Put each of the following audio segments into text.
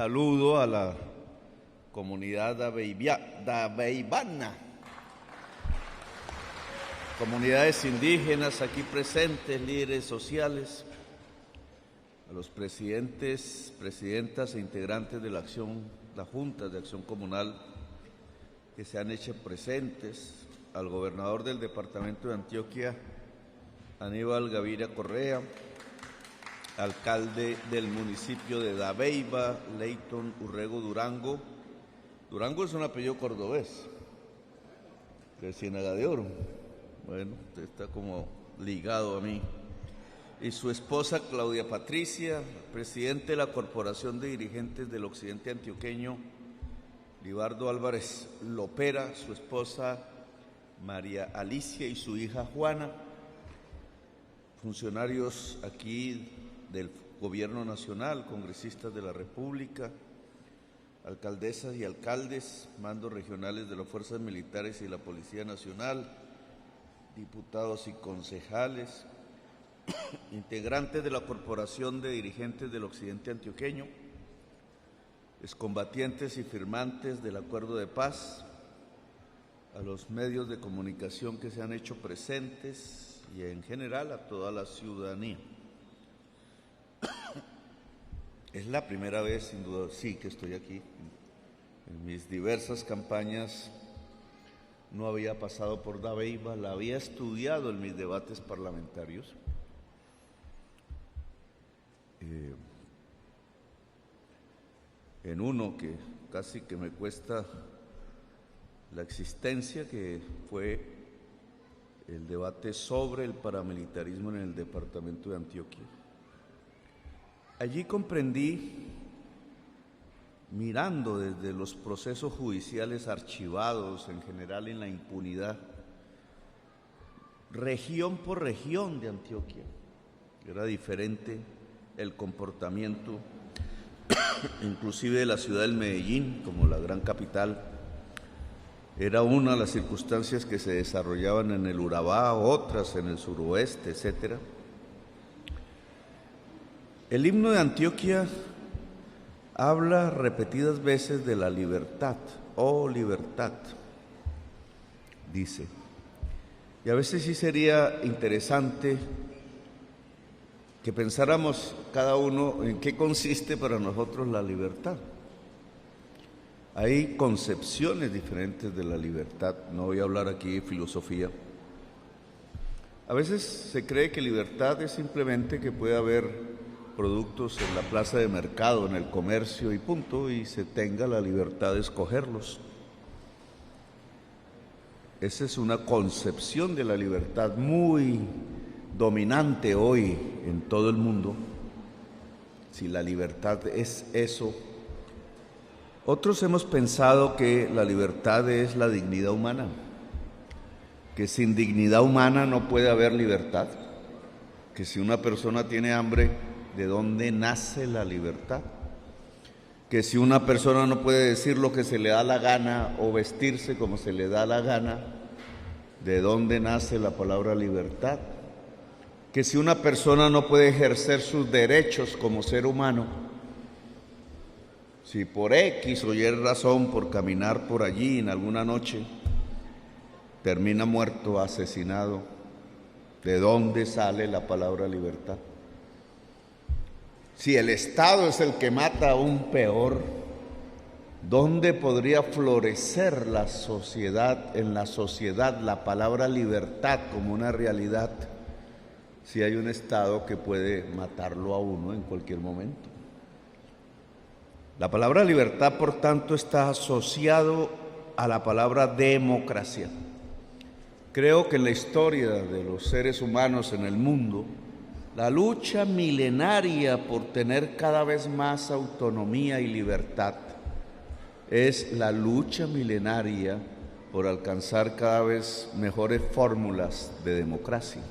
saludo a la comunidad dabeibana, comunidades indígenas aquí presentes, líderes sociales, a los presidentes, presidentas e integrantes de la Junta de Acción Comunal que se han hecho presentes, al gobernador del departamento de Antioquia, Aníbal Gaviria Correa, alcalde del municipio de Dabeiba, Leyton Urrego Durango. Durango es un apellido cordobés, de Ciénaga de Oro. Bueno, usted está como ligado a mí. Y su esposa Claudia Patricia, presidente de la Corporación de Dirigentes del Occidente Antioqueño, Libardo Álvarez Lopera, su esposa María Alicia y su hija Juana, funcionarios aquí del Gobierno Nacional, congresistas de la República, alcaldesas y alcaldes, mandos regionales de las Fuerzas Militares y la Policía Nacional, diputados y concejales, integrantes de la Corporación de Dirigentes del Occidente Antioqueño, excombatientes y firmantes del Acuerdo de Paz, a los medios de comunicación que se han hecho presentes y en general a toda la ciudadanía. Es la primera vez, sin duda, sí, que estoy aquí. En mis diversas campañas no había pasado por Dabeiba, la había estudiado en mis debates parlamentarios. En uno que casi que me cuesta la existencia, que fue el debate sobre el paramilitarismo en el departamento de Antioquia. Allí comprendí, mirando desde los procesos judiciales archivados, en general en la impunidad, región por región de Antioquia, era diferente el comportamiento, inclusive de la ciudad del Medellín, como la gran capital. Era una de las circunstancias que se desarrollaban en el Urabá, otras en el suroeste, etcétera. El himno de Antioquia habla repetidas veces de la libertad, oh libertad, dice. Y a veces sí sería interesante que pensáramos cada uno en qué consiste para nosotros la libertad. Hay concepciones diferentes de la libertad, no voy a hablar aquí de filosofía. A veces se cree que libertad es simplemente que puede haber productos en la plaza de mercado, en el comercio y punto, y se tenga la libertad de escogerlos. Esa es una concepción de la libertad muy dominante hoy en todo el mundo. Si la libertad es eso, otros hemos pensado que la libertad es la dignidad humana, que sin dignidad humana no puede haber libertad, que si una persona tiene hambre, ¿de dónde nace la libertad? Que si una persona no puede decir lo que se le da la gana o vestirse como se le da la gana, ¿de dónde nace la palabra libertad? Que si una persona no puede ejercer sus derechos como ser humano, si por X o Y razón, por caminar por allí en alguna noche, termina muerto, asesinado, ¿de dónde sale la palabra libertad? Si el Estado es el que mata aún peor, ¿dónde podría florecer la sociedad, en la sociedad, la palabra libertad como una realidad, si hay un Estado que puede matarlo a uno en cualquier momento? La palabra libertad, por tanto, está asociado a la palabra democracia. Creo que en la historia de los seres humanos en el mundo, la lucha milenaria por tener cada vez más autonomía y libertad es la lucha milenaria por alcanzar cada vez mejores fórmulas de democracia.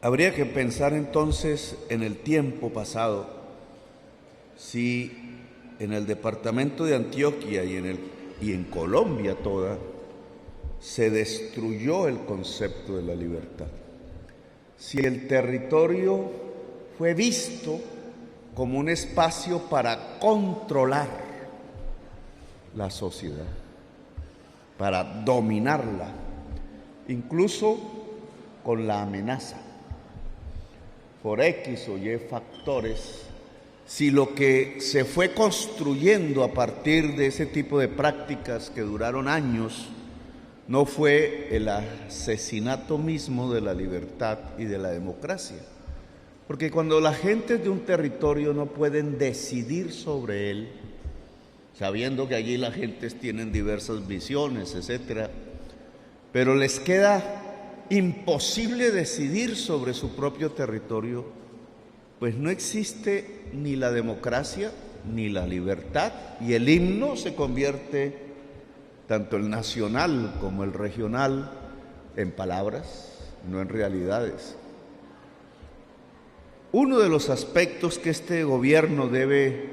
Habría que pensar entonces en el tiempo pasado, si en el departamento de Antioquia y en Colombia toda, se destruyó el concepto de la libertad. Si el territorio fue visto como un espacio para controlar la sociedad, para dominarla, incluso con la amenaza. Por X o Y factores, si lo que se fue construyendo a partir de ese tipo de prácticas que duraron años no fue el asesinato mismo de la libertad y de la democracia. Porque cuando la gente de un territorio no pueden decidir sobre él, sabiendo que allí las gentes tienen diversas visiones, etcétera, pero les queda imposible decidir sobre su propio territorio, pues no existe ni la democracia ni la libertad, y el himno se convierte, tanto el nacional como el regional, en palabras, no en realidades. Uno de los aspectos que este gobierno debe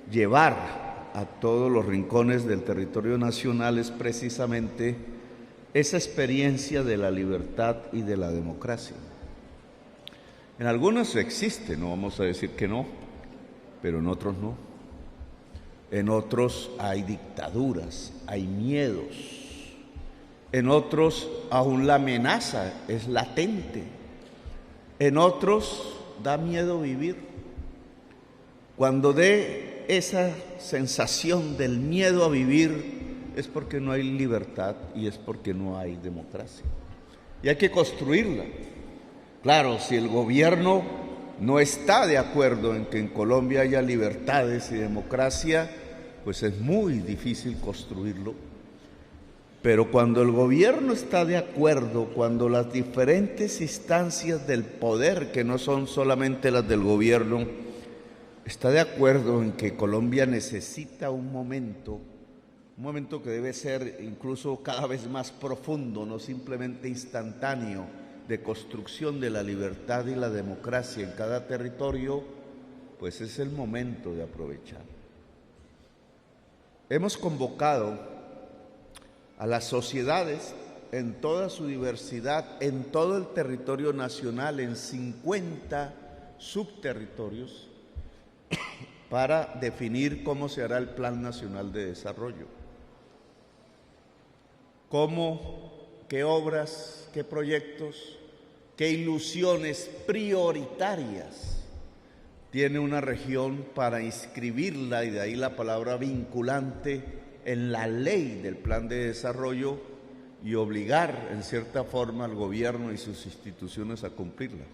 llevar a todos los rincones del territorio nacional es precisamente esa experiencia de la libertad y de la democracia. En algunos existe, no vamos a decir que no, pero en otros no. En otros hay dictaduras, hay miedos. En otros aún la amenaza es latente. En otros da miedo vivir. Cuando dé esa sensación del miedo a vivir, es porque no hay libertad y es porque no hay democracia. Y hay que construirla. Claro, si el gobierno no está de acuerdo en que en Colombia haya libertades y democracia, pues es muy difícil construirlo. Pero cuando el gobierno está de acuerdo, cuando las diferentes instancias del poder, que no son solamente las del gobierno, está de acuerdo en que Colombia necesita un momento que debe ser incluso cada vez más profundo, no simplemente instantáneo, de construcción de la libertad y la democracia en cada territorio, pues es el momento de aprovechar. Hemos convocado a las sociedades en toda su diversidad, en todo el territorio nacional, en 50 subterritorios, para definir cómo se hará el Plan Nacional de Desarrollo. ¿Cómo, qué obras, qué proyectos, qué ilusiones prioritarias tiene una región para inscribirla, y de ahí la palabra vinculante, en la ley del Plan de Desarrollo y obligar en cierta forma al gobierno y sus instituciones a cumplirla?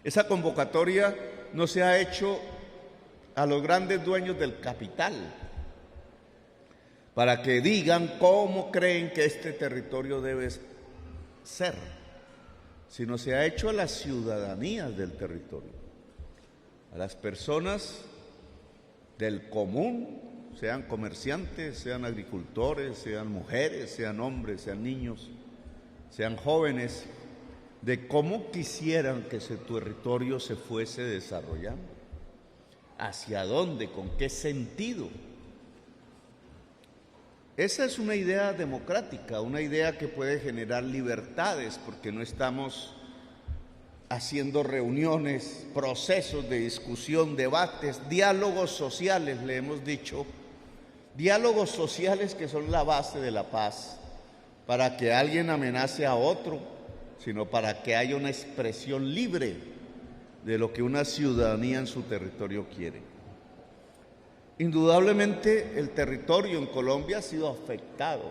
Esa convocatoria no se ha hecho a los grandes dueños del capital para que digan cómo creen que este territorio debe ser, sino se ha hecho a las ciudadanías del territorio, a las personas del común, sean comerciantes, sean agricultores, sean mujeres, sean hombres, sean niños, sean jóvenes, de cómo quisieran que ese territorio se fuese desarrollando, hacia dónde, con qué sentido. Esa es una idea democrática, una idea que puede generar libertades, porque no estamos haciendo reuniones, procesos de discusión, debates, diálogos sociales, le hemos dicho, diálogos sociales que son la base de la paz, para que alguien amenace a otro, sino para que haya una expresión libre de lo que una ciudadanía en su territorio quiere. Indudablemente el territorio en Colombia ha sido afectado.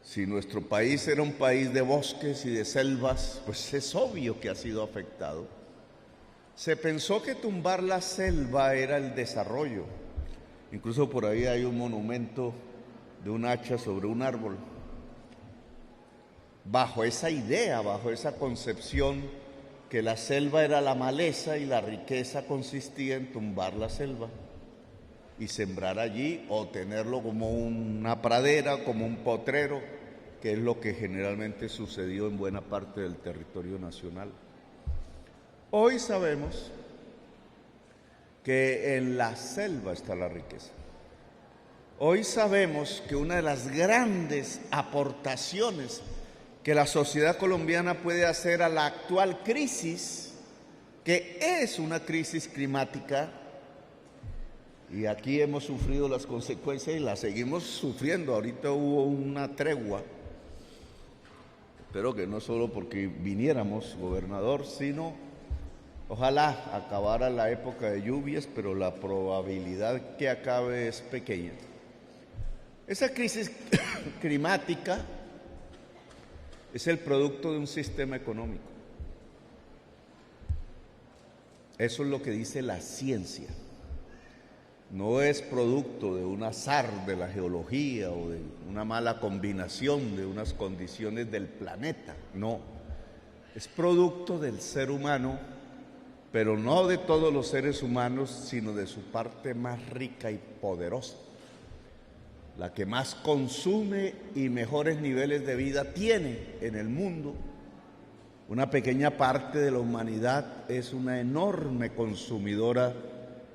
Si nuestro país era un país de bosques y de selvas, pues es obvio que ha sido afectado. Se pensó que tumbar la selva era el desarrollo. Incluso por ahí hay un monumento de un hacha sobre un árbol. Bajo esa idea, bajo esa concepción, que la selva era la maleza y la riqueza consistía en tumbar la selva y sembrar allí, o tenerlo como una pradera, como un potrero, que es lo que generalmente sucedió en buena parte del territorio nacional. Hoy sabemos que en la selva está la riqueza. Hoy sabemos que una de las grandes aportaciones que la sociedad colombiana puede hacer a la actual crisis que es una crisis climática, y aquí hemos sufrido las consecuencias y las seguimos sufriendo. Ahorita hubo una tregua, espero que no solo porque viniéramos, gobernador, sino ojalá acabara la época de lluvias, pero la probabilidad que acabe es pequeña. Esa crisis climática es el producto de un sistema económico. Eso es lo que dice la ciencia. No es producto de un azar de la geología o de una mala combinación de unas condiciones del planeta. No, es producto del ser humano, pero no de todos los seres humanos, sino de su parte más rica y poderosa, la que más consume y mejores niveles de vida tiene en el mundo. Una pequeña parte de la humanidad es una enorme consumidora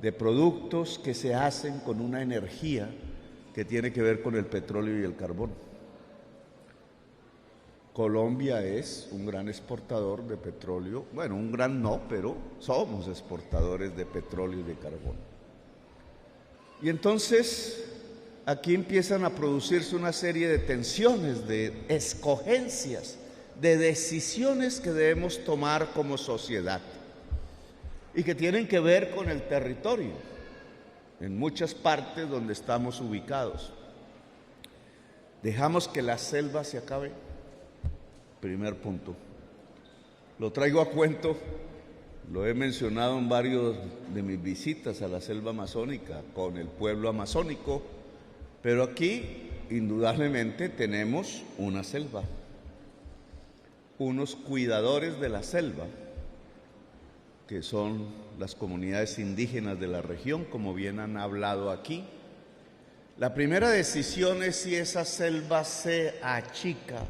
de productos que se hacen con una energía que tiene que ver con el petróleo y el carbón. Colombia es un gran exportador de petróleo, bueno, un gran no, pero somos exportadores de petróleo y de carbón. Y entonces aquí empiezan a producirse una serie de tensiones, de escogencias, de decisiones que debemos tomar como sociedad y que tienen que ver con el territorio, en muchas partes donde estamos ubicados. ¿Dejamos que la selva se acabe? Primer punto. Lo traigo a cuento, lo he mencionado en varios de mis visitas a la selva amazónica con el pueblo amazónico, pero aquí indudablemente tenemos una selva, unos cuidadores de la selva, que son las comunidades indígenas de la región, como bien han hablado aquí. La primera decisión es si esa selva se achica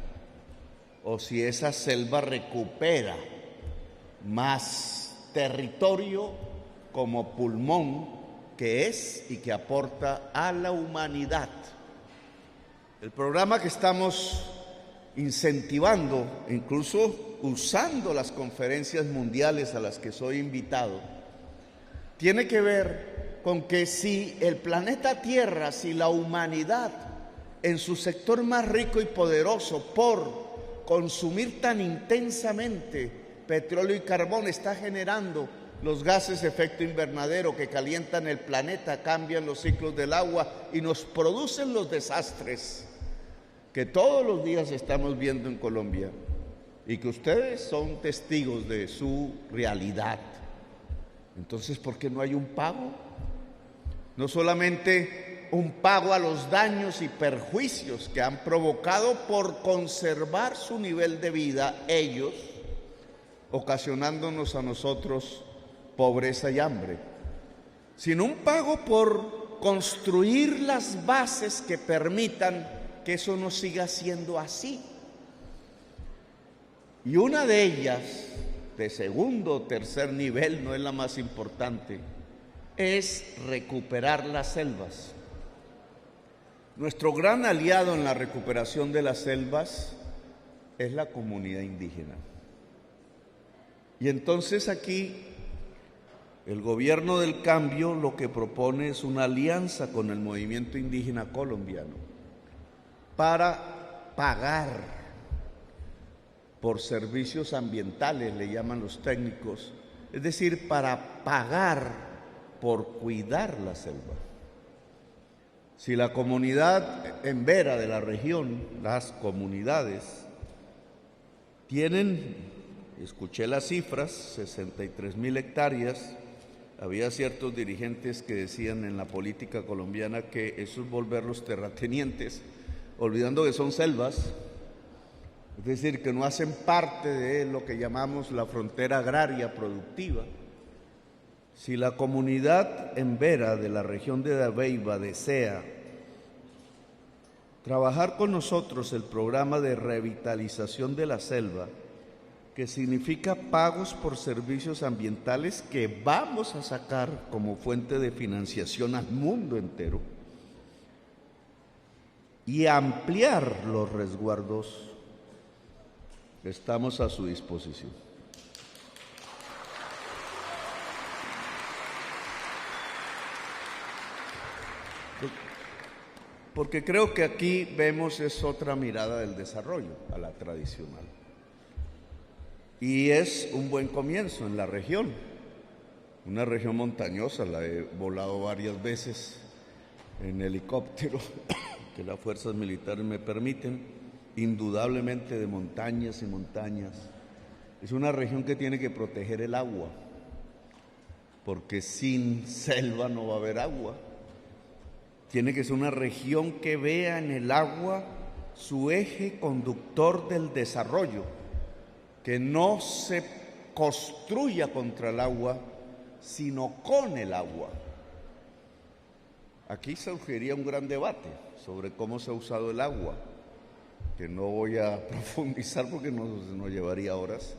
o si esa selva recupera más territorio como pulmón que es y que aporta a la humanidad. El programa que estamos incentivando, incluso usando las conferencias mundiales a las que soy invitado, tiene que ver con que si el planeta Tierra, si la humanidad en su sector más rico y poderoso por consumir tan intensamente petróleo y carbón está generando los gases de efecto invernadero que calientan el planeta, cambian los ciclos del agua y nos producen los desastres que todos los días estamos viendo en Colombia y que ustedes son testigos de su realidad. Entonces, ¿por qué no hay un pago? No solamente un pago a los daños y perjuicios que han provocado por conservar su nivel de vida ellos, ocasionándonos a nosotros pobreza y hambre, sino un pago por construir las bases que permitan que eso no siga siendo así. Y una de ellas, de segundo o tercer nivel, no es la más importante, es recuperar las selvas. Nuestro gran aliado en la recuperación de las selvas es la comunidad indígena. Y entonces aquí el gobierno del cambio lo que propone es una alianza con el movimiento indígena colombiano para pagar por servicios ambientales, le llaman los técnicos, es decir, para pagar por cuidar la selva. Si la comunidad en Vera de la región, las comunidades, tienen, escuché las cifras, 63,000 hectáreas, había ciertos dirigentes que decían en la política colombiana que eso es volverlos terratenientes, olvidando que son selvas, es decir, que no hacen parte de lo que llamamos la frontera agraria productiva. Si la comunidad en Vera de la región de Dabeiba desea trabajar con nosotros el programa de revitalización de la selva, que significa pagos por servicios ambientales que vamos a sacar como fuente de financiación al mundo entero, y ampliar los resguardos, estamos a su disposición. porque creo que aquí vemos es otra mirada del desarrollo a la tradicional. Y es un buen comienzo en la región, una región montañosa, la he volado varias veces en helicóptero, que las fuerzas militares me permiten, indudablemente de montañas y montañas. Es una región que tiene que proteger el agua, porque sin selva no va a haber agua. Tiene que ser una región que vea en el agua su eje conductor del desarrollo, que no se construya contra el agua, sino con el agua. Aquí surgiría un gran debate sobre cómo se ha usado el agua, que no voy a profundizar porque nos llevaría horas,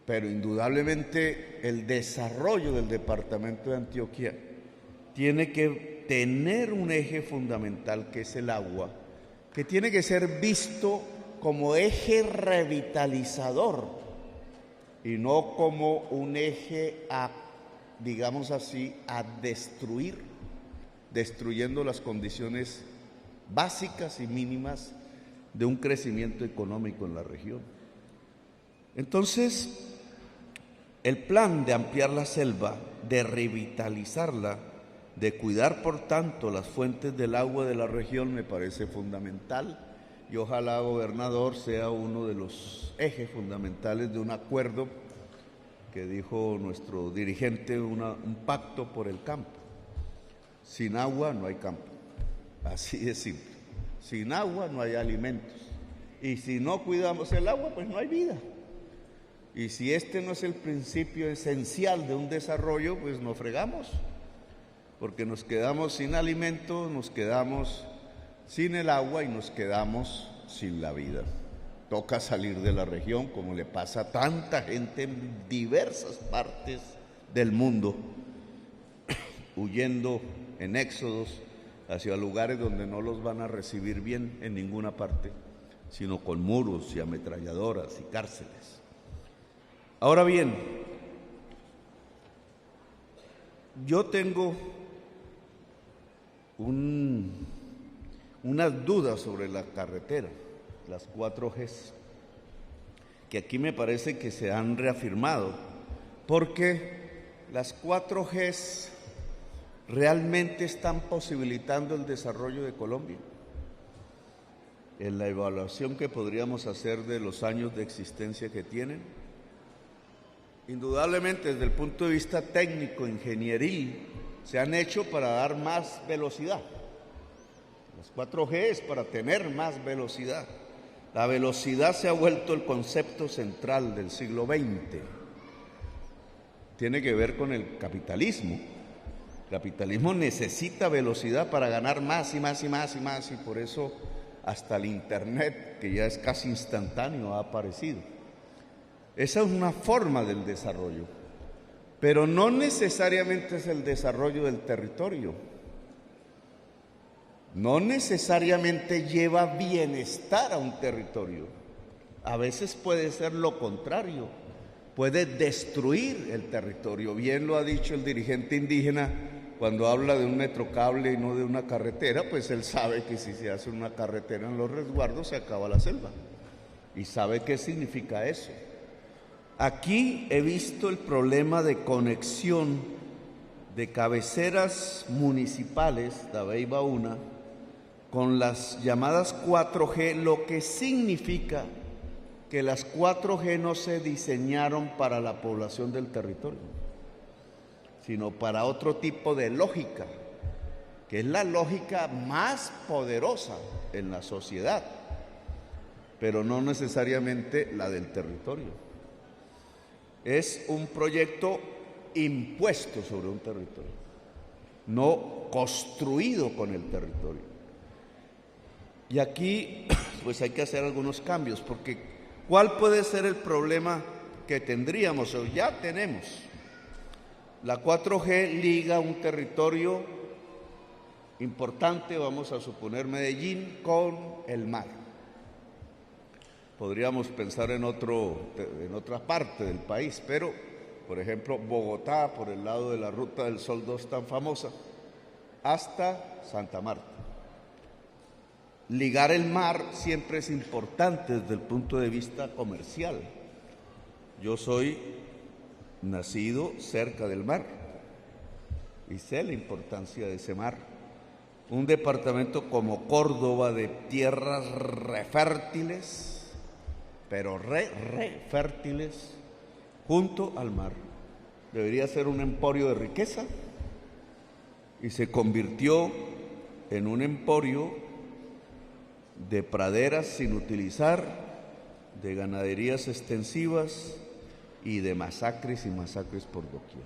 pero indudablemente el desarrollo del departamento de Antioquia tiene que tener un eje fundamental, que es el agua, que tiene que ser visto como eje revitalizador y no como un eje digamos así, a destruir, destruyendo las condiciones básicas y mínimas de un crecimiento económico en la región. Entonces, el plan de ampliar la selva, de revitalizarla, de cuidar por tanto las fuentes del agua de la región me parece fundamental, y ojalá, gobernador, sea uno de los ejes fundamentales de un acuerdo que dijo nuestro dirigente, un pacto por el campo. Sin agua no hay campo, así de simple. Sin agua no hay alimentos, y si no cuidamos el agua, pues no hay vida. Y si este no es el principio esencial de un desarrollo, pues nos fregamos, porque nos quedamos sin alimentos, nos quedamos sin el agua y nos quedamos sin la vida. Toca salir de la región, como le pasa a tanta gente en diversas partes del mundo, huyendo en éxodos hacia lugares donde no los van a recibir bien en ninguna parte, sino con muros y ametralladoras y cárceles. Ahora bien, yo tengo unas dudas sobre la carretera, las 4Gs, que aquí me parece que se han reafirmado, porque las 4Gs realmente están posibilitando el desarrollo de Colombia. En la evaluación que podríamos hacer de los años de existencia que tienen, indudablemente desde el punto de vista técnico, ingenieril, se han hecho para dar más velocidad. Las 4G es para tener más velocidad. La velocidad se ha vuelto el concepto central del siglo XX. Tiene que ver con el capitalismo. El capitalismo necesita velocidad para ganar más y más y más y más, y por eso hasta el Internet, que ya es casi instantáneo, ha aparecido. Esa es una forma del desarrollo, pero no necesariamente es el desarrollo del territorio. No necesariamente lleva bienestar a un territorio. A veces puede ser lo contrario, puede destruir el territorio. Bien lo ha dicho el dirigente indígena cuando habla de un metrocable y no de una carretera, pues él sabe que si se hace una carretera en los resguardos se acaba la selva, y sabe qué significa eso. Aquí he visto el problema de conexión de cabeceras municipales, Dabey y Bauna, con las llamadas 4G, lo que significa que las 4G no se diseñaron para la población del territorio, sino para otro tipo de lógica, que es la lógica más poderosa en la sociedad, pero no necesariamente la del territorio. Es un proyecto impuesto sobre un territorio, no construido con el territorio. Y aquí pues hay que hacer algunos cambios, porque ¿cuál puede ser el problema que tendríamos o ya tenemos? La 4G liga un territorio importante, vamos a suponer Medellín, con el mar. Podríamos pensar en otra parte del país, pero, por ejemplo, Bogotá, por el lado de la Ruta del Sol 2 tan famosa, hasta Santa Marta. ligar el mar siempre es importante desde el punto de vista comercial. Yo soy nacido cerca del mar y sé la importancia de ese mar. Un departamento como Córdoba, de tierras fértiles, pero fértiles, junto al mar, debería ser un emporio de riqueza, y se convirtió en un emporio de praderas sin utilizar, de ganaderías extensivas y de masacres y masacres por doquier.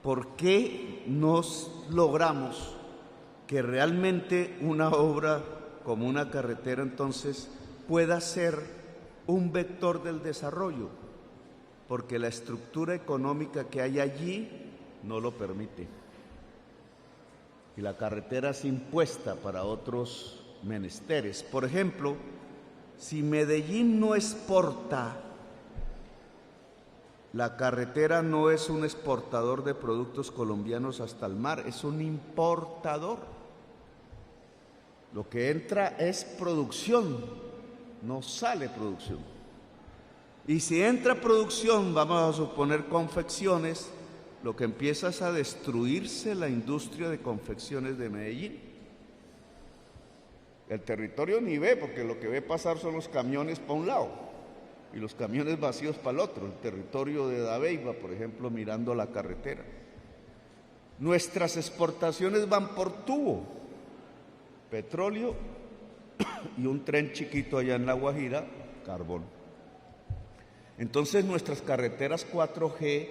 ¿Por qué no logramos que realmente una obra como una carretera entonces pueda ser un vector del desarrollo? Porque la estructura económica que hay allí no lo permite. Y la carretera es impuesta para otros menesteres. Por ejemplo, si Medellín no exporta, la carretera no es un exportador de productos colombianos hasta el mar, es un importador. Lo que entra es producción, no sale producción. Y si entra producción, vamos a suponer confecciones, lo que empieza es a destruirse la industria de confecciones de Medellín. El territorio ni ve, porque lo que ve pasar son los camiones para un lado y los camiones vacíos para el otro. El territorio de Dabeiba, por ejemplo, mirando la carretera. Nuestras exportaciones van por tubo, petróleo y un tren chiquito allá en La Guajira, carbón. Entonces nuestras carreteras 4G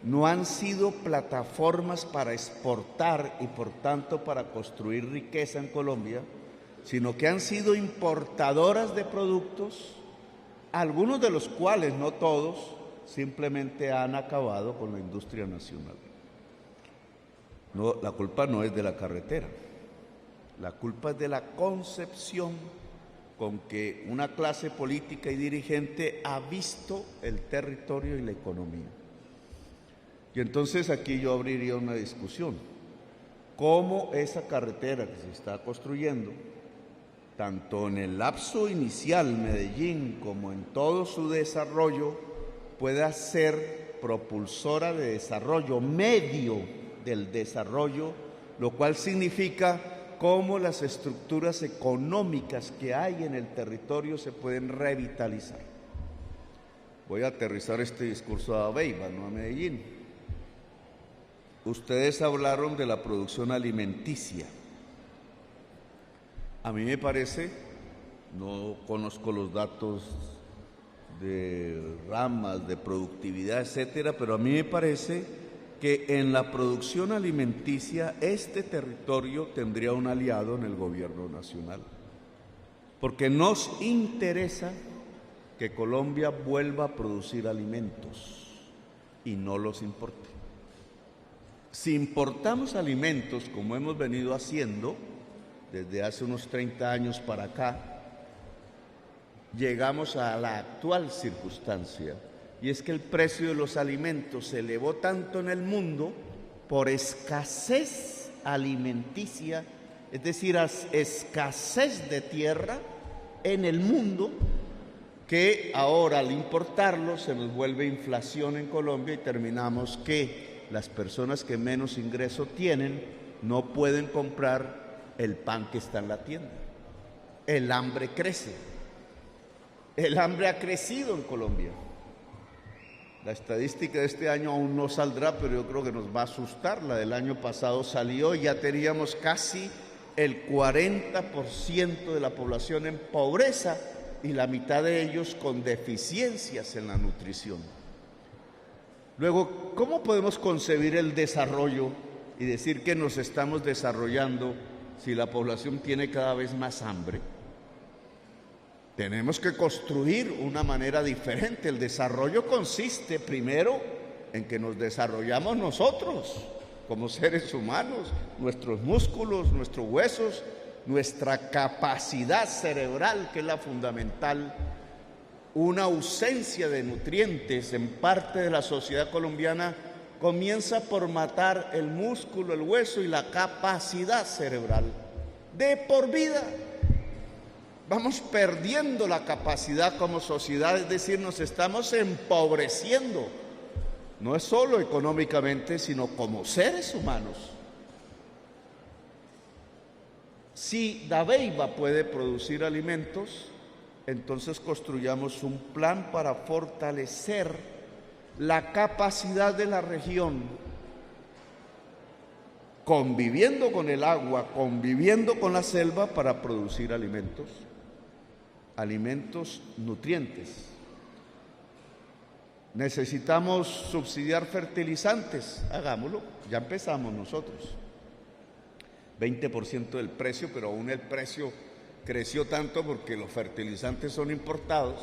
no han sido plataformas para exportar y por tanto para construir riqueza en Colombia, sino que han sido importadoras de productos, algunos de los cuales, no todos, simplemente han acabado con la industria nacional. No, la culpa no es de la carretera, la culpa es de la concepción con que una clase política y dirigente ha visto el territorio y la economía. Y entonces aquí yo abriría una discusión. ¿Cómo esa carretera que se está construyendo, tanto en el lapso inicial Medellín como en todo su desarrollo, pueda ser propulsora de desarrollo, medio del desarrollo, lo cual significa cómo las estructuras económicas que hay en el territorio se pueden revitalizar? Voy a aterrizar este discurso a Dabeiba, no a Medellín. Ustedes hablaron de la producción alimenticia. A mí me parece, no conozco los datos de ramas, de productividad, etcétera, pero a mí me parece que en la producción alimenticia este territorio tendría un aliado en el gobierno nacional, porque nos interesa que Colombia vuelva a producir alimentos y no los importe. Si importamos alimentos, como hemos venido haciendo desde hace unos 30 años para acá, llegamos a la actual circunstancia, y es que el precio de los alimentos se elevó tanto en el mundo por escasez alimenticia, es decir, escasez de tierra en el mundo, que ahora al importarlo se nos vuelve inflación en Colombia y terminamos que las personas que menos ingreso tienen no pueden comprar el pan que está en la tienda. El hambre crece. El hambre ha crecido en Colombia. La estadística de este año aún no saldrá, pero yo creo que nos va a asustar. La del año pasado salió y ya teníamos casi el 40% de la población en pobreza y la mitad de ellos con deficiencias en la nutrición. Luego, ¿cómo podemos concebir el desarrollo y decir que nos estamos desarrollando si la población tiene cada vez más hambre? Tenemos que construir una manera diferente. El desarrollo consiste primero en que nos desarrollamos nosotros como seres humanos, nuestros músculos, nuestros huesos, nuestra capacidad cerebral, que es la fundamental. Una ausencia de nutrientes en parte de la sociedad colombiana comienza por matar el músculo, el hueso y la capacidad cerebral. de por vida. Vamos perdiendo la capacidad como sociedad, es decir, nos estamos empobreciendo, no es solo económicamente, sino como seres humanos. Si Dabeiba puede producir alimentos, entonces construyamos un plan para fortalecer la capacidad de la región, conviviendo con el agua, conviviendo con la selva para producir alimentos nutrientes. Necesitamos subsidiar fertilizantes, hagámoslo, ya empezamos nosotros. 20% del precio, pero aún el precio creció tanto porque los fertilizantes son importados,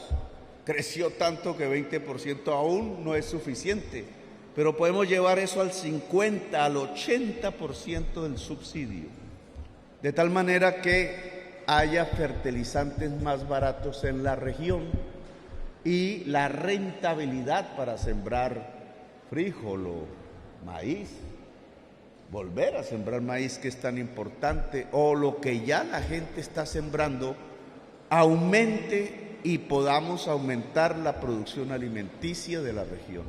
creció tanto que 20% aún no es suficiente, pero podemos llevar eso al 50, al 80% del subsidio, de tal manera que haya fertilizantes más baratos en la región y la rentabilidad para sembrar frijol o maíz, volver a sembrar maíz, que es tan importante, o lo que ya la gente está sembrando, aumente y podamos aumentar la producción alimenticia de la región.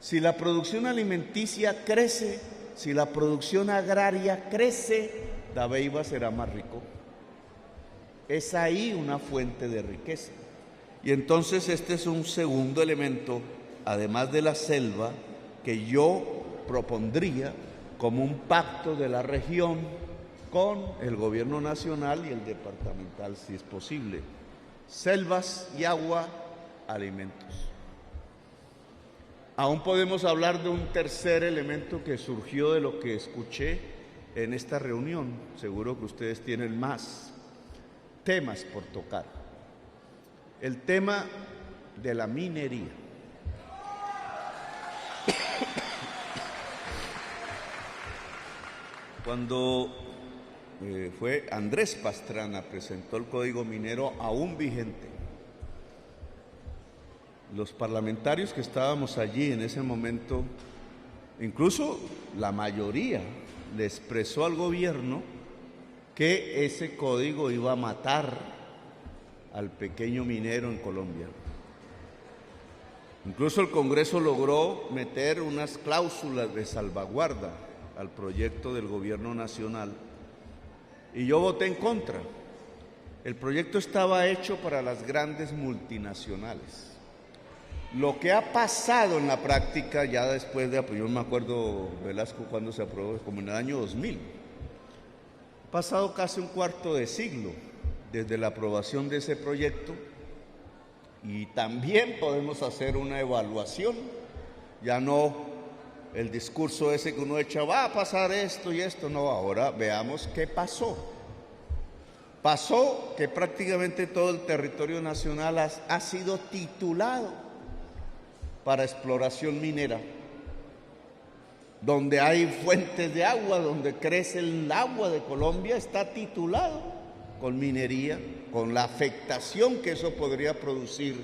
Si la producción alimenticia crece, si la producción agraria crece, Dabeiba será más rico. Es ahí una fuente de riqueza. Y entonces este es un segundo elemento, además de la selva, que yo propondría como un pacto de la región con el gobierno nacional y el departamental, si es posible. Selvas y agua, alimentos. Aún podemos hablar de un tercer elemento que surgió de lo que escuché en esta reunión. Seguro que ustedes tienen más temas por tocar. El tema de la minería. Cuando fue Andrés Pastrana, presentó el Código Minero aún vigente, los parlamentarios que estábamos allí en ese momento, incluso la mayoría, le expresó al gobierno que ese código iba a matar al pequeño minero en Colombia. Incluso el Congreso logró meter unas cláusulas de salvaguarda al proyecto del gobierno nacional y yo voté en contra. El proyecto estaba hecho para las grandes multinacionales. Lo que ha pasado en la práctica ya después de, yo me acuerdo, Velasco, cuando se aprobó, como en el año 2000, ha pasado casi un cuarto de siglo desde la aprobación de ese proyecto y también podemos hacer una evaluación, ya no el discurso ese que uno echa, va a pasar esto y esto, no, ahora veamos qué pasó. Pasó que prácticamente todo el territorio nacional ha sido titulado para exploración minera, donde hay fuentes de agua, donde crece el agua de Colombia, está titulado con minería, con la afectación que eso podría producir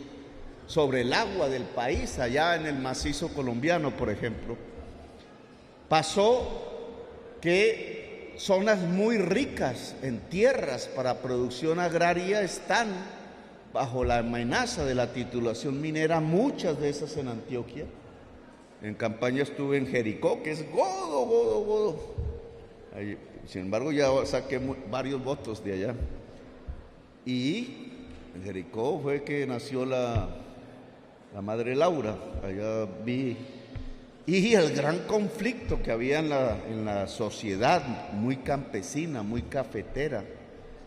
sobre el agua del país, allá en el macizo colombiano, por ejemplo. Pasó que zonas muy ricas en tierras para producción agraria están bajo la amenaza de la titulación minera, muchas de esas en Antioquia. En campaña estuve en Jericó, que es godo. Ahí, sin embargo, ya saqué varios votos de allá. Y en Jericó fue que nació la madre Laura, allá vi. Y el gran conflicto que había en la sociedad, muy campesina, muy cafetera,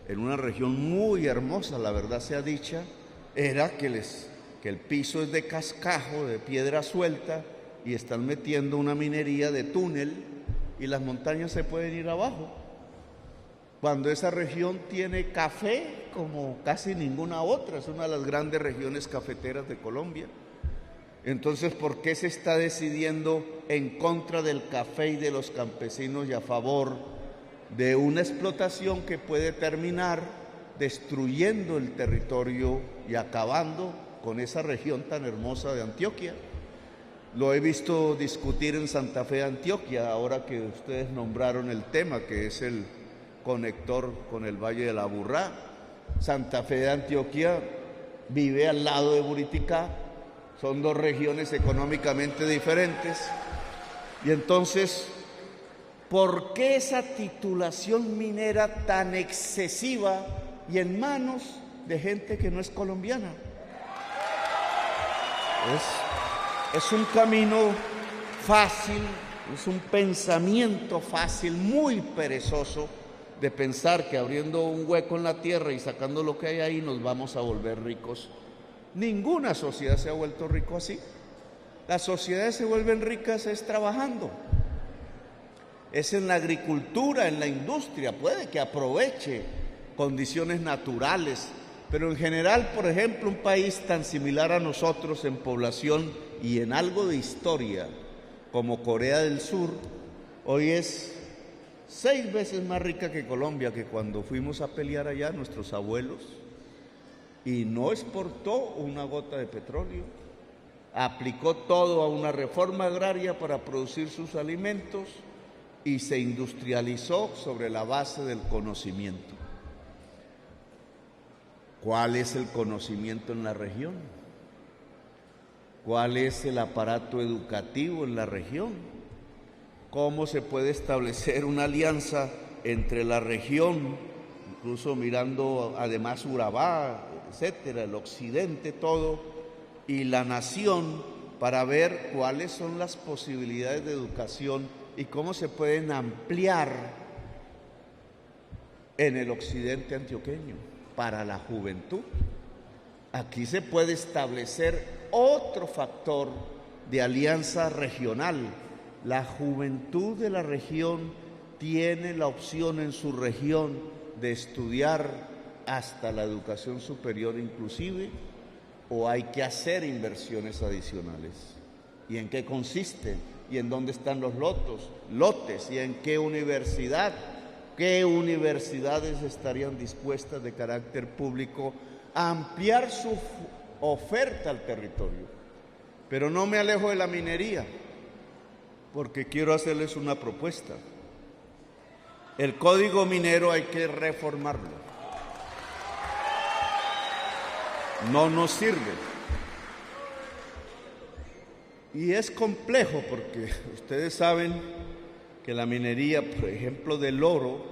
en una región muy hermosa, la verdad sea dicha, era que el piso es de cascajo, de piedra suelta, y están metiendo una minería de túnel y las montañas se pueden ir abajo. Cuando esa región tiene café como casi ninguna otra, es una de las grandes regiones cafeteras de Colombia. Entonces, ¿por qué se está decidiendo en contra del café y de los campesinos y a favor de una explotación que puede terminar destruyendo el territorio y acabando con esa región tan hermosa de Antioquia? Lo he visto discutir en Santa Fe, Antioquia, ahora que ustedes nombraron el tema, que es el conector con el Valle de la Aburrá. Santa Fe de Antioquia vive al lado de Buriticá, son dos regiones económicamente diferentes. Y entonces, ¿por qué esa titulación minera tan excesiva y en manos de gente que no es colombiana? Es un camino fácil, es un pensamiento fácil, muy perezoso, de pensar que abriendo un hueco en la tierra y sacando lo que hay ahí nos vamos a volver ricos. Ninguna sociedad se ha vuelto rico así. Las sociedades se vuelven ricas es trabajando. Es en la agricultura, en la industria, puede que aproveche condiciones naturales, pero en general, por ejemplo, un país tan similar a nosotros en población y en algo de historia como Corea del Sur, hoy es 6 veces más rica que Colombia, que cuando fuimos a pelear allá nuestros abuelos, y no exportó una gota de petróleo, aplicó todo a una reforma agraria para producir sus alimentos y se industrializó sobre la base del conocimiento. ¿Cuál es el conocimiento en la región? ¿Cuál es el aparato educativo en la región? ¿Cómo se puede establecer una alianza entre la región, incluso mirando además Urabá, etcétera, el occidente todo, y la nación, para ver cuáles son las posibilidades de educación y cómo se pueden ampliar en el occidente antioqueño para la juventud? Aquí se puede establecer otro factor de alianza regional. La juventud de la región tiene la opción en su región de estudiar hasta la educación superior inclusive, o hay que hacer inversiones adicionales. ¿Y en qué consiste? ¿Y en dónde están los lotes? ¿Y en qué universidad? ¿Qué universidades estarían dispuestas de carácter público a ampliar su oferta al territorio? Pero no me alejo de la minería, porque quiero hacerles una propuesta. El código minero hay que reformarlo. No nos sirve. Y es complejo porque ustedes saben que la minería, por ejemplo, del oro,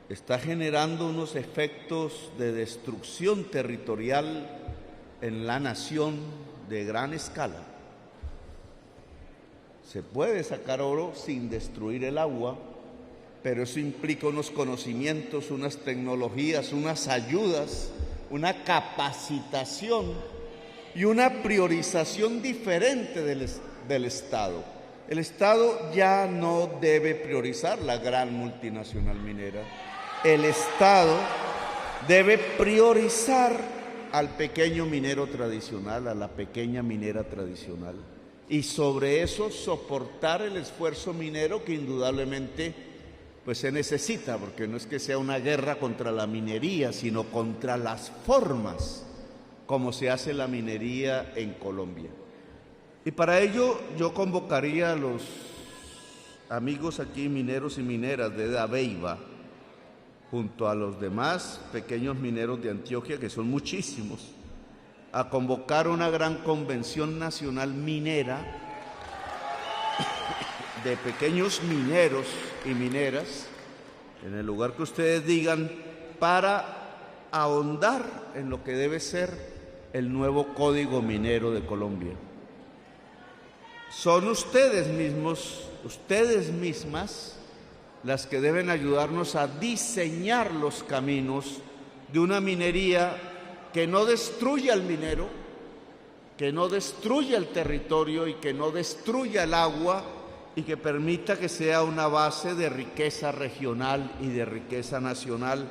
está generando unos efectos de destrucción territorial en la nación de gran escala. Se puede sacar oro sin destruir el agua, pero eso implica unos conocimientos, unas tecnologías, unas ayudas, una capacitación y una priorización diferente del Estado. El Estado ya no debe priorizar la gran multinacional minera. El Estado debe priorizar al pequeño minero tradicional, a la pequeña minera tradicional, y sobre eso soportar el esfuerzo minero que indudablemente pues se necesita, porque no es que sea una guerra contra la minería, sino contra las formas como se hace la minería en Colombia. Y para ello yo convocaría a los amigos aquí mineros y mineras de Dabeiba, junto a los demás pequeños mineros de Antioquia, que son muchísimos, a convocar una gran convención nacional minera de pequeños mineros y mineras, en el lugar que ustedes digan, para ahondar en lo que debe ser el nuevo Código Minero de Colombia. Son ustedes mismos, ustedes mismas, las que deben ayudarnos a diseñar los caminos de una minería que no destruya al minero, que no destruya el territorio y que no destruya el agua, y que permita que sea una base de riqueza regional y de riqueza nacional.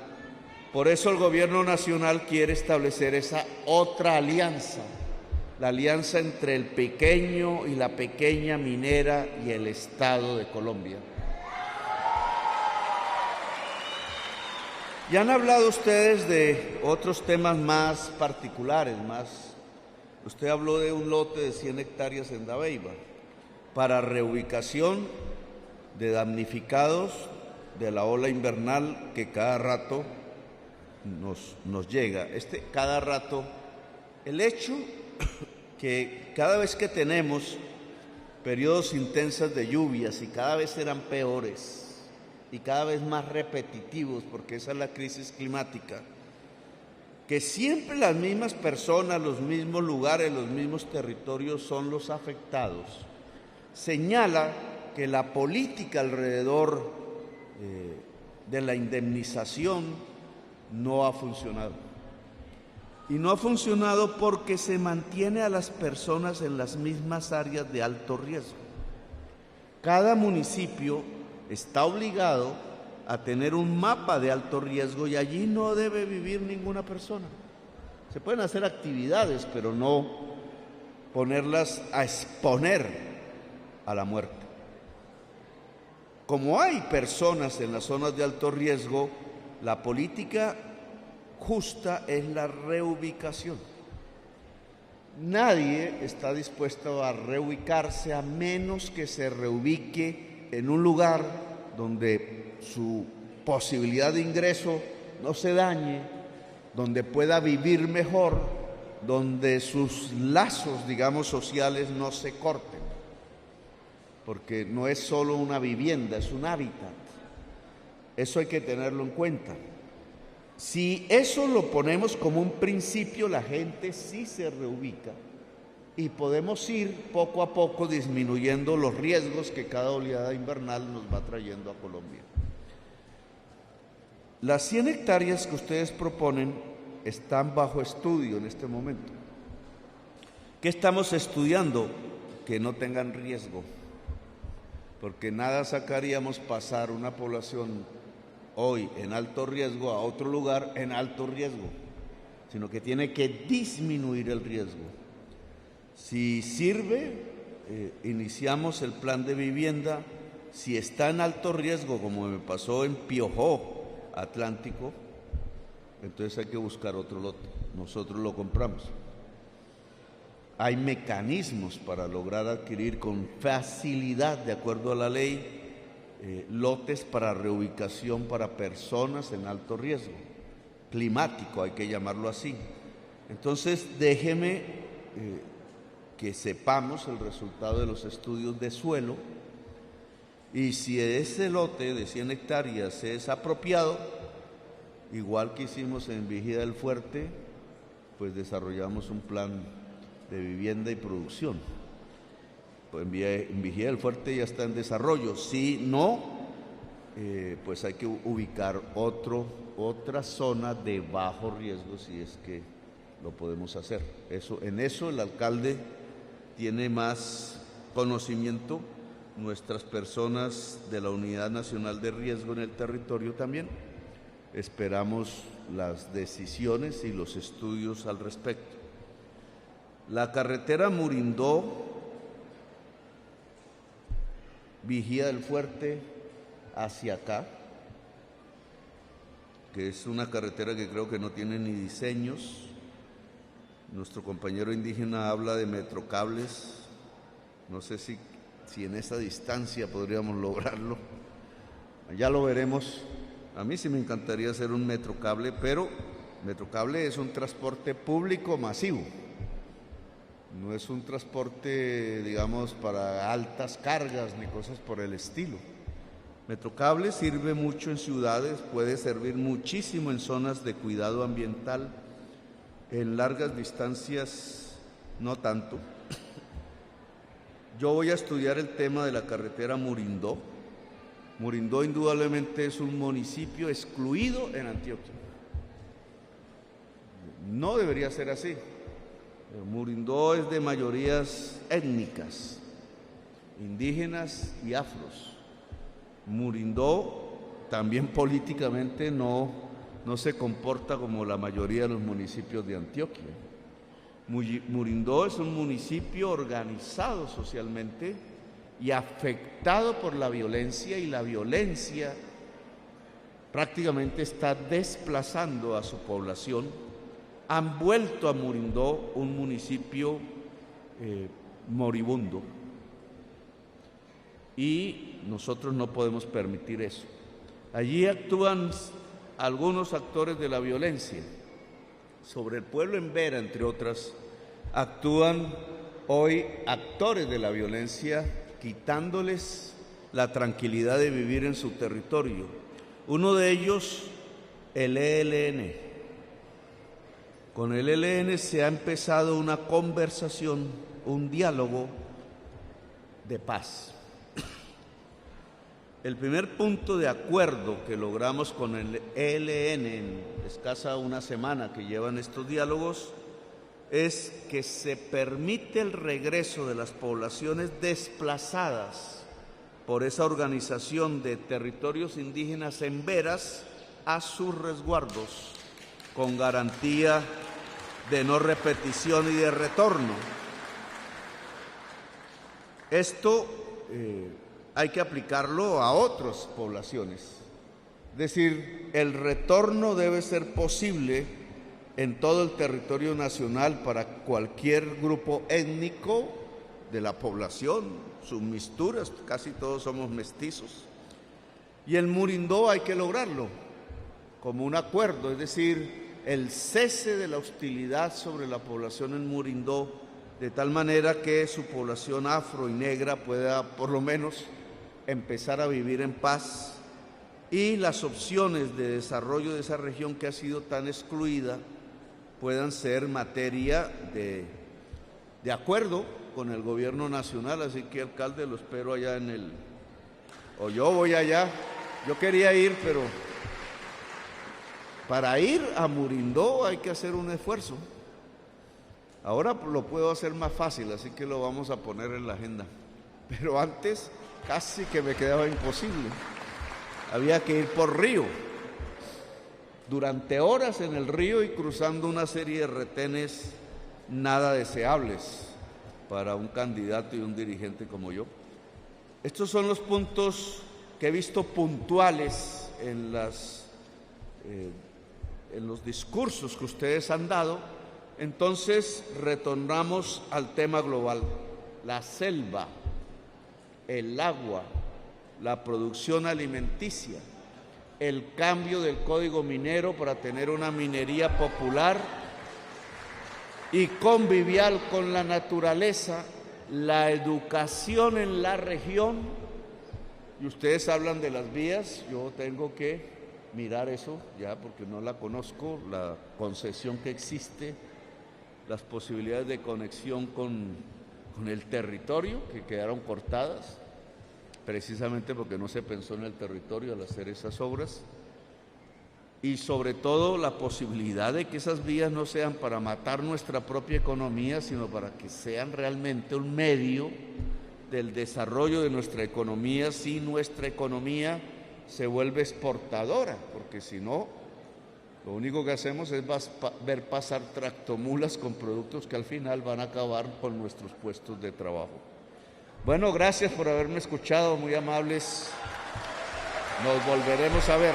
Por eso el gobierno nacional quiere establecer esa otra alianza, la alianza entre el pequeño y la pequeña minera y el Estado de Colombia. Ya han hablado ustedes de otros temas más particulares, usted habló de un lote de 100 hectáreas en Dabeiba para reubicación de damnificados de la ola invernal que cada rato nos llega. Cada rato, el hecho que cada vez que tenemos periodos intensos de lluvias y cada vez serán peores y cada vez más repetitivos, porque esa es la crisis climática, que siempre las mismas personas, los mismos lugares, los mismos territorios son los afectados, señala que la política alrededor de la indemnización no ha funcionado. Y no ha funcionado porque se mantiene a las personas en las mismas áreas de alto riesgo. Cada municipio está obligado a tener un mapa de alto riesgo y allí no debe vivir ninguna persona. Se pueden hacer actividades, pero no ponerlas a exponer a la muerte. Como hay personas en las zonas de alto riesgo, la política justa es la reubicación. Nadie está dispuesto a reubicarse a menos que se reubique en un lugar donde su posibilidad de ingreso no se dañe, donde pueda vivir mejor, donde sus lazos, digamos, sociales no se corten, porque no es solo una vivienda, es un hábitat. Eso hay que tenerlo en cuenta. Si eso lo ponemos como un principio, la gente sí se reubica y podemos ir poco a poco disminuyendo los riesgos que cada oleada invernal nos va trayendo a Colombia. Las 100 hectáreas que ustedes proponen están bajo estudio en este momento. ¿Qué estamos estudiando? Que no tengan riesgo, porque nada sacaríamos pasar una población hoy en alto riesgo a otro lugar en alto riesgo, sino que tiene que disminuir el riesgo. Si sirve, iniciamos el plan de vivienda. Si está en alto riesgo, como me pasó en Piojó, Atlántico, entonces hay que buscar otro lote. Nosotros lo compramos. Hay mecanismos para lograr adquirir con facilidad, de acuerdo a la ley, lotes para reubicación para personas en alto riesgo climático, hay que llamarlo así. Entonces, déjeme que sepamos el resultado de los estudios de suelo, y si ese lote de 100 hectáreas es apropiado, igual que hicimos en Vigía del Fuerte, pues desarrollamos un plan de vivienda y producción. En Vigía del Fuerte ya está en desarrollo. Si no, pues hay que ubicar otra zona de bajo riesgo, si es que lo podemos hacer. En eso el alcalde tiene más conocimiento, nuestras personas de la Unidad Nacional de Riesgo en el territorio también. Esperamos las decisiones y los estudios al respecto. La carretera Murindó, Vigía del Fuerte hacia acá, que es una carretera que creo que no tiene ni diseños. Nuestro compañero indígena habla de metrocables. No sé si en esa distancia podríamos lograrlo. Ya lo veremos. A mí sí me encantaría hacer un metrocable, pero metrocable es un transporte público masivo. No es un transporte, digamos, para altas cargas ni cosas por el estilo. Metrocable sirve mucho en ciudades, puede servir muchísimo en zonas de cuidado ambiental, en largas distancias no tanto. Yo voy a estudiar el tema de la carretera Murindó. Murindó indudablemente es un municipio excluido en Antioquia. No debería ser así. Murindó es de mayorías étnicas, indígenas y afros. Murindó también políticamente no se comporta como la mayoría de los municipios de Antioquia. Murindó es un municipio organizado socialmente y afectado por la violencia, y la violencia prácticamente está desplazando a su población. Han vuelto a Murindó un municipio moribundo, y nosotros no podemos permitir eso. Allí actúan algunos actores de la violencia. Sobre el pueblo en Vera, entre otras, actúan hoy actores de la violencia, quitándoles la tranquilidad de vivir en su territorio. Uno de ellos, el ELN. Con el ELN se ha empezado una conversación, un diálogo de paz. El primer punto de acuerdo que logramos con el ELN en escasa una semana que llevan estos diálogos es que se permite el regreso de las poblaciones desplazadas por esa organización de territorios indígenas en Veras a sus resguardos, con garantía de no repetición y de retorno. Esto hay que aplicarlo a otras poblaciones. Es decir, el retorno debe ser posible en todo el territorio nacional para cualquier grupo étnico de la población, sus mixturas, casi todos somos mestizos. Y en Murindó hay que lograrlo como un acuerdo, es decir, el cese de la hostilidad sobre la población en Murindó, de tal manera que su población afro y negra pueda por lo menos empezar a vivir en paz y las opciones de desarrollo de esa región que ha sido tan excluida puedan ser materia de acuerdo con el gobierno nacional. Así que, alcalde, lo espero allá o yo voy allá. Yo quería ir, pero para ir a Murindó hay que hacer un esfuerzo. Ahora lo puedo hacer más fácil, así que lo vamos a poner en la agenda. Pero antes casi que me quedaba imposible. Había que ir por río, durante horas en el río y cruzando una serie de retenes nada deseables para un candidato y un dirigente como yo. Estos son los puntos que he visto puntuales en los discursos que ustedes han dado. Entonces retornamos al tema global: la selva, el agua, la producción alimenticia, el cambio del código minero para tener una minería popular y convivial con la naturaleza, la educación en la región. Y ustedes hablan de las vías, yo tengo que mirar eso ya porque no la conozco, la concesión que existe, las posibilidades de conexión con el territorio que quedaron cortadas, precisamente porque no se pensó en el territorio al hacer esas obras, y sobre todo la posibilidad de que esas vías no sean para matar nuestra propia economía, sino para que sean realmente un medio del desarrollo de nuestra economía, si nuestra economía se vuelve exportadora, porque si no, lo único que hacemos es ver pasar tractomulas con productos que al final van a acabar con nuestros puestos de trabajo. Bueno, gracias por haberme escuchado, muy amables. Nos volveremos a ver.